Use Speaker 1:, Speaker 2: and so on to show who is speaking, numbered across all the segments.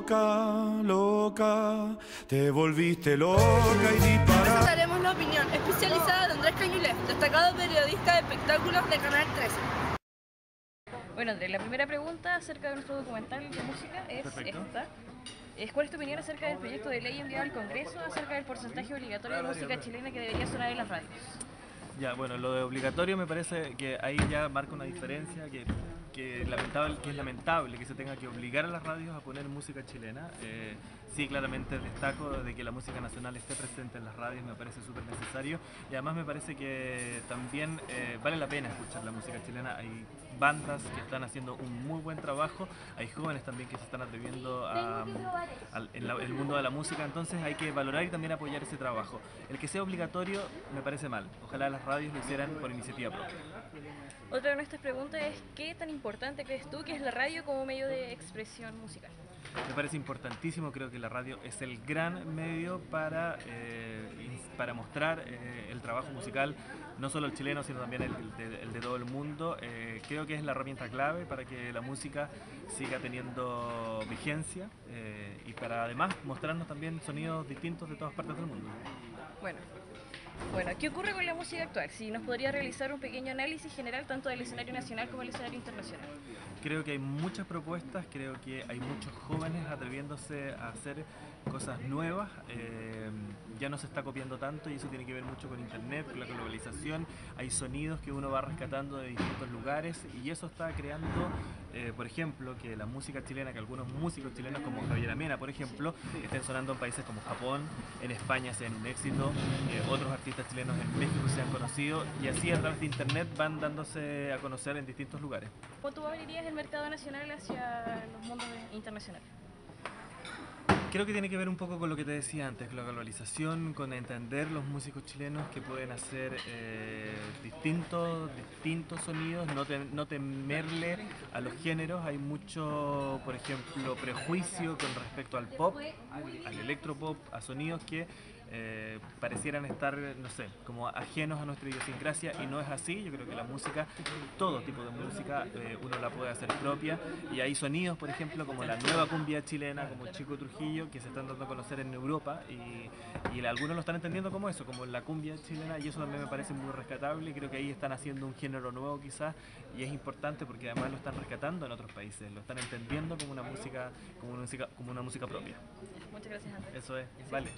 Speaker 1: loca, loca, te volviste loca y disparaste.
Speaker 2: Daremos la opinión especializada de Andrés Cañulé, destacado periodista de espectáculos de Canal 13.
Speaker 3: Bueno, Andrés, la primera pregunta acerca de nuestro documental de música es esta. ¿Cuál es tu opinión acerca del proyecto de ley enviado al Congreso acerca del porcentaje obligatorio de música chilena que debería sonar en las radios?
Speaker 4: Ya, bueno, lo de obligatorio me parece que ahí ya marca una diferencia que es lamentable que se tenga que obligar a las radios a poner música chilena. Sí, claramente destaco de que la música nacional esté presente en las radios, me parece súper necesario, y además me parece que también vale la pena escuchar la música chilena. Hay bandas que están haciendo un muy buen trabajo, hay jóvenes también que se están atreviendo en el mundo de la música, entonces hay que valorar y también apoyar ese trabajo. El que sea obligatorio me parece mal, ojalá las radios lo hicieran por iniciativa propia.
Speaker 3: Otra de nuestras preguntas es: ¿qué tan importante crees tú que es la radio como medio de expresión musical?
Speaker 4: Me parece importantísimo, creo que la radio es el gran medio para mostrar el trabajo musical, no solo el chileno, sino también el de todo el mundo. Creo que es la herramienta clave para que la música siga teniendo vigencia y para además mostrarnos también sonidos distintos de todas partes del mundo.
Speaker 3: Bueno, ¿qué ocurre con la música actual? Si nos podría realizar un pequeño análisis general tanto del escenario nacional como del escenario internacional.
Speaker 4: Creo que hay muchas propuestas, creo que hay muchos jóvenes atreviéndose a hacer cosas nuevas, ya no se está copiando tanto y eso tiene que ver mucho con internet, con la globalización. Hay sonidos que uno va rescatando de distintos lugares y eso está creando, por ejemplo, que la música chilena, que algunos músicos chilenos como Javier Amena, por ejemplo, estén sonando en países como Japón, en España sean un éxito, otros artistas chilenos en México sean conocidos y así a través de internet van dándose a conocer en distintos lugares.
Speaker 3: ¿Cómo tú abrirías el mercado nacional hacia los mundos internacionales?
Speaker 4: Creo que tiene que ver un poco con lo que te decía antes, con la globalización, con entender los músicos chilenos que pueden hacer distintos sonidos, no temerle a los géneros. Hay mucho, por ejemplo, prejuicio con respecto al pop, al electropop, a sonidos que parecieran estar, no sé, como ajenos a nuestra idiosincrasia y no es así. Yo creo que la música, todo tipo de música, uno la puede hacer propia y hay sonidos, por ejemplo, como la nueva cumbia chilena, como Chico Trujillo, que se están dando a conocer en Europa y algunos lo están entendiendo como eso, como la cumbia chilena, y eso también me parece muy rescatable y creo que ahí están haciendo un género nuevo quizás y es importante porque además lo están rescatando en otros países, lo están entendiendo como una música propia.
Speaker 3: Muchas gracias, Andrés.
Speaker 4: Eso es, vale.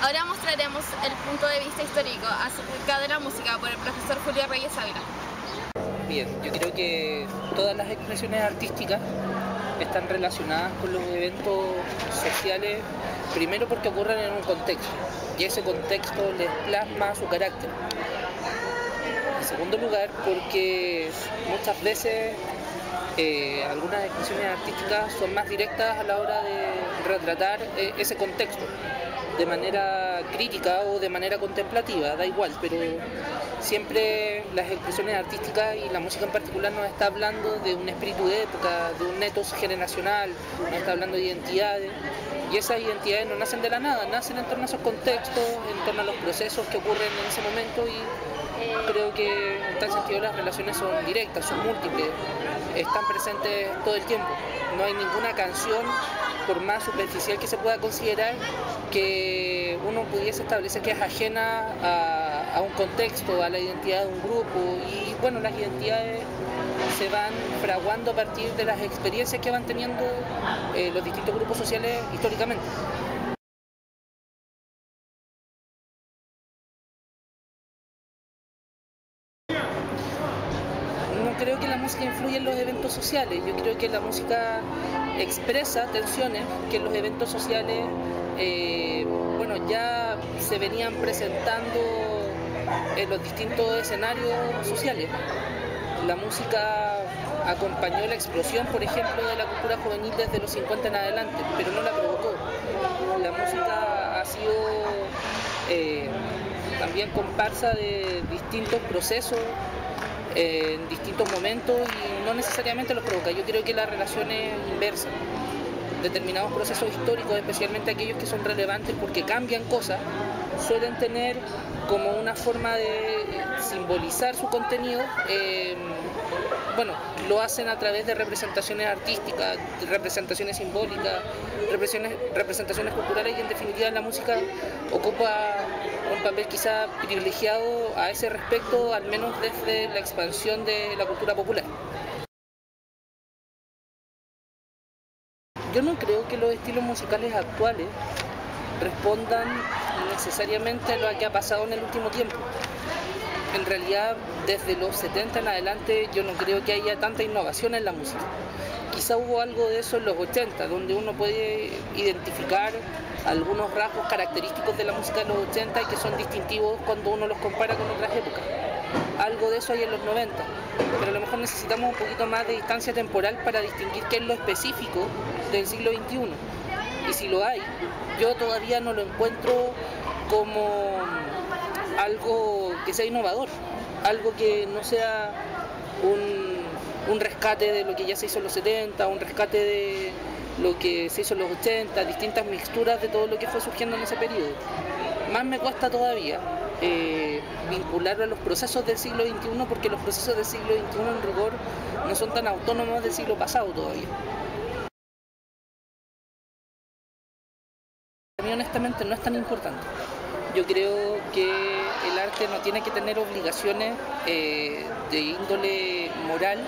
Speaker 2: Ahora mostraremos el punto de vista histórico acerca de la música por el profesor Julio Reyes Ávila.
Speaker 5: Bien, yo creo que todas las expresiones artísticas están relacionadas con los eventos sociales, primero porque ocurren en un contexto y ese contexto les plasma su carácter. En segundo lugar, porque muchas veces algunas expresiones artísticas son más directas a la hora de retratar ese contexto de manera crítica o de manera contemplativa, da igual, pero siempre las expresiones artísticas y la música en particular nos está hablando de un espíritu de época, de un ethos generacional, nos está hablando de identidades y esas identidades no nacen de la nada, nacen en torno a esos contextos, en torno a los procesos que ocurren en ese momento y creo que en tal sentido las relaciones son directas, son múltiples, están presentes todo el tiempo. No hay ninguna canción, por más superficial que se pueda considerar, que uno pudiese establecer que es ajena a un contexto, a la identidad de un grupo y bueno, las identidades se van fraguando a partir de las experiencias que van teniendo los distintos grupos sociales históricamente. Creo que la música influye en los eventos sociales, yo creo que la música expresa tensiones que en los eventos sociales bueno, ya se venían presentando en los distintos escenarios sociales. La música acompañó la explosión, por ejemplo, de la cultura juvenil desde los 50 en adelante, pero no la provocó. La música ha sido también comparsa de distintos procesos en distintos momentos y no necesariamente los provoca. Yo creo que la relación es inversa. Determinados procesos históricos, especialmente aquellos que son relevantes porque cambian cosas, suelen tener como una forma de simbolizar su contenido bueno, lo hacen a través de representaciones artísticas, de representaciones simbólicas, representaciones culturales, y en definitiva la música ocupa un papel quizá privilegiado a ese respecto, al menos desde la expansión de la cultura popular. Yo no creo que los estilos musicales actuales respondan necesariamente a lo que ha pasado en el último tiempo. En realidad, desde los 70 en adelante, yo no creo que haya tanta innovación en la música. Quizá hubo algo de eso en los 80, donde uno puede identificar algunos rasgos característicos de la música de los 80 y que son distintivos cuando uno los compara con otras épocas. Algo de eso hay en los 90, pero a lo mejor necesitamos un poquito más de distancia temporal para distinguir qué es lo específico del siglo XXI. Y si lo hay, yo todavía no lo encuentro como algo que sea innovador, algo que no sea un rescate de lo que ya se hizo en los 70, un rescate de lo que se hizo en los 80, distintas mixturas de todo lo que fue surgiendo en ese periodo. Más me cuesta todavía vincularlo a los procesos del siglo XXI, porque los procesos del siglo XXI en rigor no son tan autónomos del siglo pasado todavía. A mí honestamente no es tan importante. Yo creo que el arte no tiene que tener obligaciones de índole moral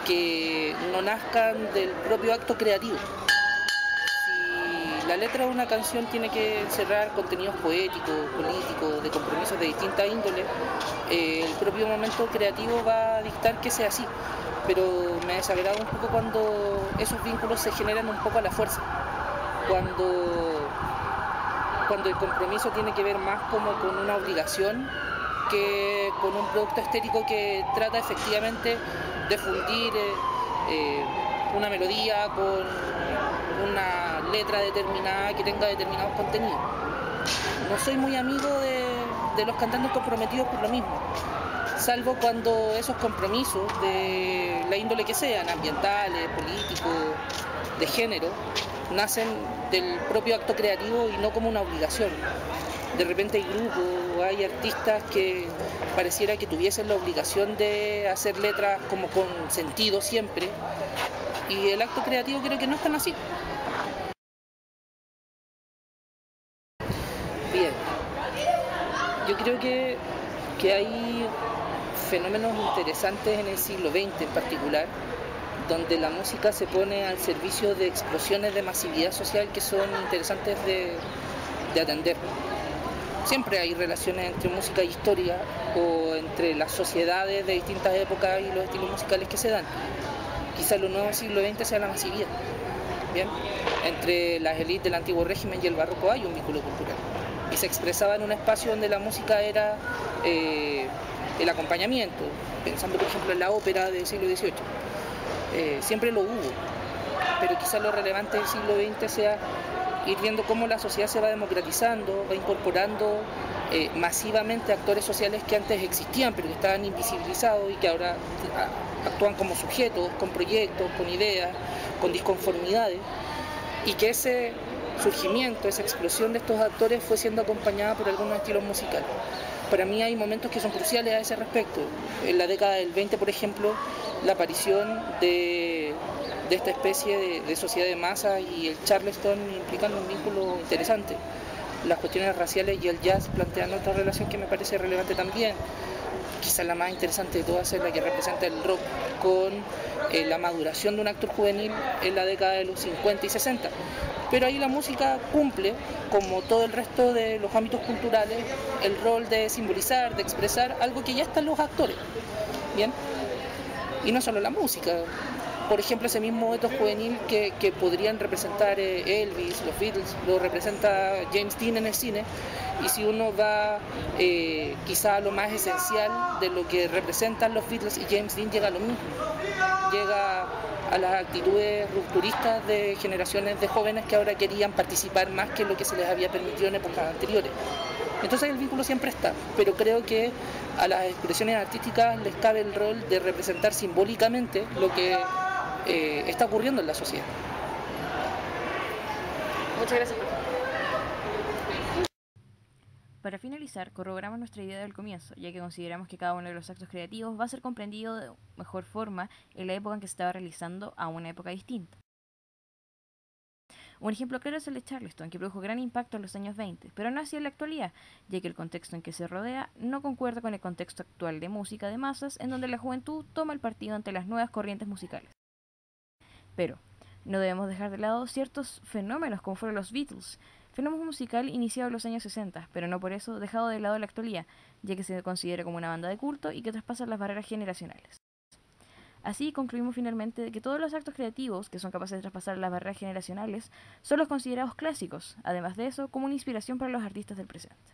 Speaker 5: que no nazcan del propio acto creativo. Si la letra de una canción tiene que encerrar contenidos poéticos, políticos, de compromisos de distintas índoles, el propio momento creativo va a dictar que sea así. Pero me desagrada un poco cuando esos vínculos se generan un poco a la fuerza. Cuando el compromiso tiene que ver más como con una obligación que con un producto estético que trata efectivamente de fundir una melodía con una letra determinada que tenga determinados contenidos. No soy muy amigo de los cantantes comprometidos por lo mismo, salvo cuando esos compromisos de la índole que sean, ambientales, políticos, de género, nacen del propio acto creativo y no como una obligación. De repente hay grupos, hay artistas que pareciera que tuviesen la obligación de hacer letras como con sentido siempre, y el acto creativo creo que no es tan así. Bien, yo creo que hay fenómenos interesantes en el siglo XX en particular, donde la música se pone al servicio de explosiones de masividad social que son interesantes de atender. Siempre hay relaciones entre música y historia, o entre las sociedades de distintas épocas y los estilos musicales que se dan. Quizá lo nuevo del siglo XX sea la masividad. Bien, entre las élites del antiguo régimen y el barroco hay un vínculo cultural, y se expresaba en un espacio donde la música era el acompañamiento, pensando por ejemplo en la ópera del siglo XVIII. Siempre lo hubo, pero quizás lo relevante del siglo XX sea ir viendo cómo la sociedad se va democratizando, va incorporando masivamente actores sociales que antes existían pero que estaban invisibilizados y que ahora actúan como sujetos, con proyectos, con ideas, con disconformidades, y que ese surgimiento, esa explosión de estos actores fue siendo acompañada por algunos estilos musicales. Para mí hay momentos que son cruciales a ese respecto. En la década del 20, por ejemplo, la aparición de esta especie de sociedad de masa y el Charleston implican un vínculo interesante. Las cuestiones raciales y el jazz plantean otra relación que me parece relevante también. Quizás la más interesante de todas es la que representa el rock con la maduración de un actor juvenil en la década de los 50 y 60. Pero ahí la música cumple, como todo el resto de los ámbitos culturales, el rol de simbolizar, de expresar algo que ya está en los actores. ¿Bien? Y no solo la música. Por ejemplo, ese mismo etos juvenil que podrían representar Elvis, los Beatles, lo representa James Dean en el cine. Y si uno va quizá a lo más esencial de lo que representan los Beatles y James Dean, llega a lo mismo. Llega a las actitudes rupturistas de generaciones de jóvenes que ahora querían participar más que lo que se les había permitido en épocas anteriores. Entonces el vínculo siempre está, pero creo que a las expresiones artísticas les cabe el rol de representar simbólicamente lo que está ocurriendo en la sociedad.
Speaker 3: Muchas gracias. Para finalizar, corroboramos nuestra idea del comienzo, ya que consideramos que cada uno de los actos creativos va a ser comprendido de mejor forma en la época en que se estaba realizando a una época distinta. Un ejemplo claro es el de Charleston, que produjo gran impacto en los años 20, pero no así en la actualidad, ya que el contexto en que se rodea no concuerda con el contexto actual de música de masas, en donde la juventud toma el partido ante las nuevas corrientes musicales. Pero no debemos dejar de lado ciertos fenómenos como fueron los Beatles, fenómeno musical iniciado en los años 60, pero no por eso dejado de lado en la actualidad, ya que se considera como una banda de culto y que traspasa las barreras generacionales. Así concluimos finalmente de que todos los actos creativos que son capaces de traspasar las barreras generacionales son los considerados clásicos, además de eso como una inspiración para los artistas del presente.